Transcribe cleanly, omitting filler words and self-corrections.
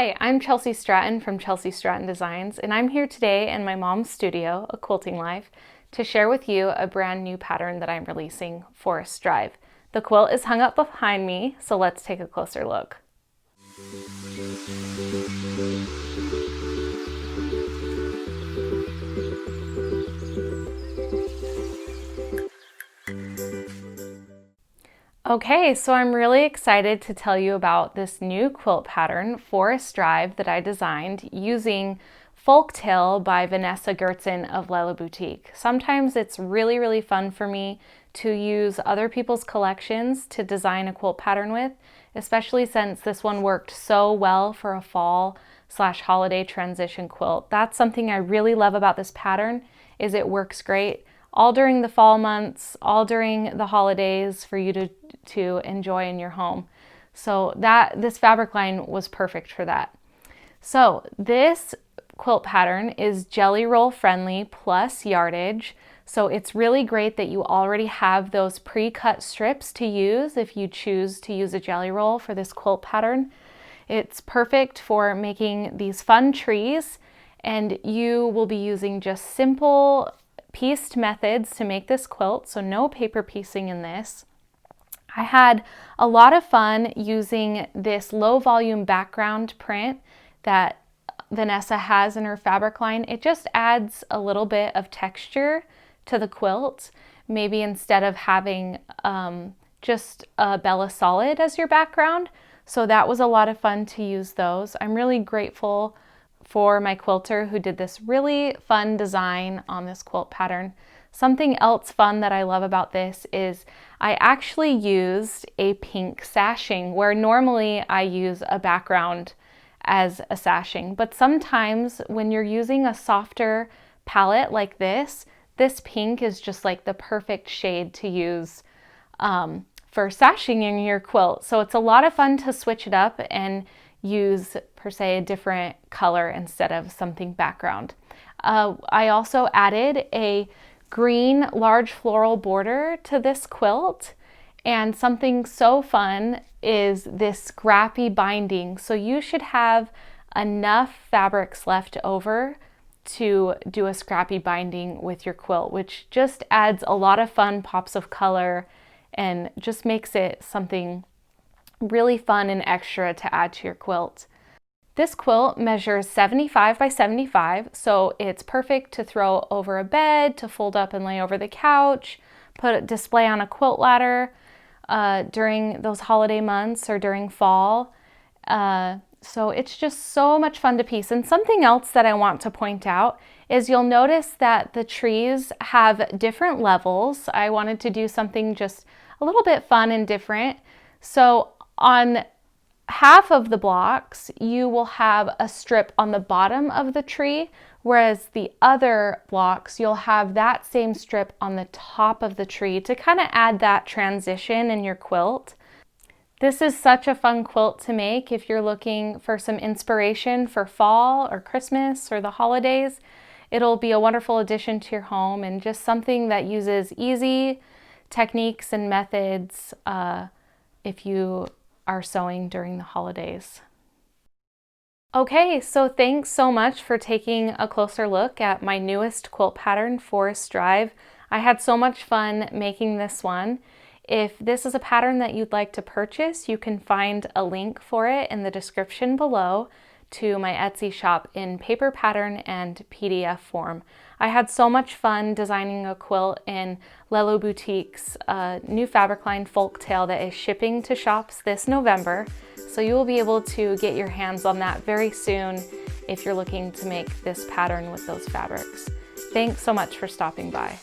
Hi, I'm Chelsi Stratton from Chelsi Stratton Designs, and I'm here today in my mom's studio, A Quilting Life, to share with you a brand new pattern that I'm releasing, Forest Drive. The quilt is hung up behind me, so let's take a closer look. Okay, so I'm really excited to tell you about this new quilt pattern, Forest Drive, that I designed using Folktale by Vanessa Gertzen of Lellaboutique. Sometimes it's really fun for me to use other people's collections to design a quilt pattern with, especially since this one worked so well for a fall/holiday transition quilt. That's something I really love about this pattern, is it works great all during the fall months, all during the holidays for you to enjoy in your home. So this fabric line was perfect for that. So this quilt pattern is jelly roll friendly plus yardage. So it's really great that you already have those pre-cut strips to use if you choose to use a jelly roll for this quilt pattern. It's perfect for making these fun trees, and you will be using just simple pieced methods to make this quilt, so no paper piecing in this. I had a lot of fun using this low volume background print that Vanessa has in her fabric line. It just adds a little bit of texture to the quilt, maybe instead of having just a Bella Solid as your background. So that was a lot of fun to use those. I'm really grateful for my quilter who did this really fun design on this quilt pattern. Something else fun that I love about this is I actually used a pink sashing, where normally I use a background as a sashing, but sometimes when you're using a softer palette like this pink is just like the perfect shade to use for sashing in your quilt. So it's a lot of fun to switch it up and use per se a different color instead of something background. I also added a green large floral border to this quilt, and something so fun is this scrappy binding. So you should have enough fabrics left over to do a scrappy binding with your quilt, which just adds a lot of fun pops of color and just makes it something really fun and extra to add to your quilt. This quilt measures 75 by 75, so it's perfect to throw over a bed, to fold up and lay over the couch, display on a quilt ladder during those holiday months or during fall. So it's just so much fun to piece. And something else that I want to point out is you'll notice that the trees have different levels. I wanted to do something just a little bit fun and different. So on half of the blocks, you will have a strip on the bottom of the tree, whereas the other blocks, you'll have that same strip on the top of the tree to kind of add that transition in your quilt. This is such a fun quilt to make if you're looking for some inspiration for fall or Christmas or the holidays. It'll be a wonderful addition to your home and just something that uses easy techniques and methods if you are sewing during the holidays. Okay, so thanks so much for taking a closer look at my newest quilt pattern, Forest Drive. I had so much fun making this one. If this is a pattern that you'd like to purchase, you can find a link for it in the description below to my Etsy shop in paper pattern and PDF form. I had so much fun designing a quilt in Lellaboutique's new fabric line, Folktale, that is shipping to shops this November. So you will be able to get your hands on that very soon if you're looking to make this pattern with those fabrics. Thanks so much for stopping by.